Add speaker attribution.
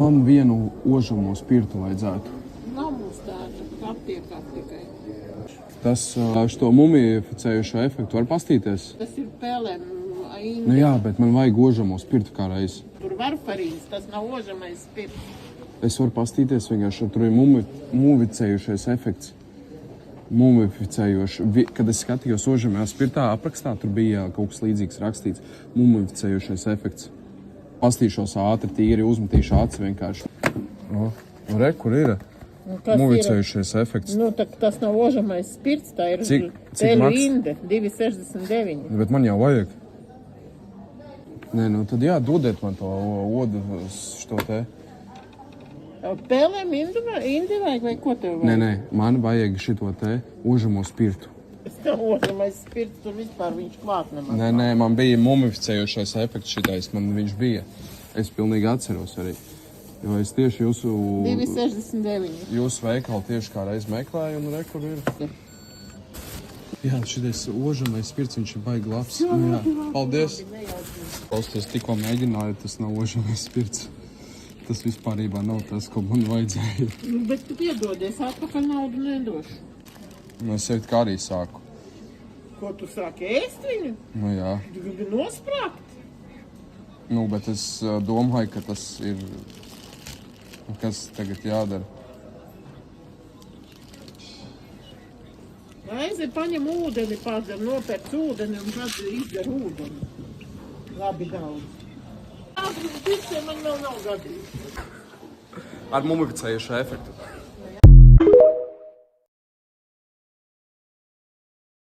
Speaker 1: Man vienu ožamo spirtu vajadzētu.
Speaker 2: Nav mums tāda aptiekā tikai.
Speaker 1: Tas šo mumificējušo efektu var pastīties?
Speaker 2: Tas ir pelēm.
Speaker 1: Nu jā, bet man vajag ožamo spirtu kā reiz.
Speaker 2: Tur varfarīns, tas nav ožamais spirts.
Speaker 1: Es varu pastīties vienkārši, tur ir mumificējušais efekts. Mumificējoši. Kad es skatījos ožamajā spirtā aprakstā, tur bija kaut kas līdzīgs rakstīts. Mumificējušais efekts. Pastīšos ātri, tīri, uzmetīšu acis vienkārši. Re, kur ir? Mumificējušais efekts.
Speaker 2: Nu, tas nav ožamais spirts, tā ir
Speaker 1: Cik
Speaker 2: peļu
Speaker 1: maks?
Speaker 2: inde, 2,69.
Speaker 1: Bet man jau vajag. Nē, nu tad jā, dodiet man to odu, šo te.
Speaker 2: Pelēm indi vajag vai ko tev vajag?
Speaker 1: Nē, man vajag šito te ožamo spirtu.
Speaker 2: Tas nav ožamais spirts, tur vispār viņš klāt nemaz.
Speaker 1: Nē, man bija mumificējošais efekts šitais, man viņš bija. Es pilnīgi atceros arī. Jo es tieši
Speaker 2: 2,69.
Speaker 1: jūsu veikalu tieši kā reiz meklēju un re, kur ir. Jā, šitais ožamais spirts, viņš ir baigi labs. Nu, jā. Paldies. Klausties, tikko mēģināju, tas nav ožamais spirts. Tas vispārībā nav tas, ko man vajadzēja.
Speaker 2: Nu, bet tu piedodies, atpakaļ naudu nedošu.
Speaker 1: Nu, es sevi kā arī sāku.
Speaker 2: Ko tu sāki ēst viņu?
Speaker 1: Nu, jā.
Speaker 2: Tu gribi nosprākt?
Speaker 1: Nu, bet es domāju, ka tas ir... Kas tagad jādara?
Speaker 2: Aiziet, paņem ūdeni, padzer, nopērc ūdeni un tad izdzer ūdeni. Labi daudz. Tāpēc man vēl nav gadījis.
Speaker 1: Ar mumificējušo efektu.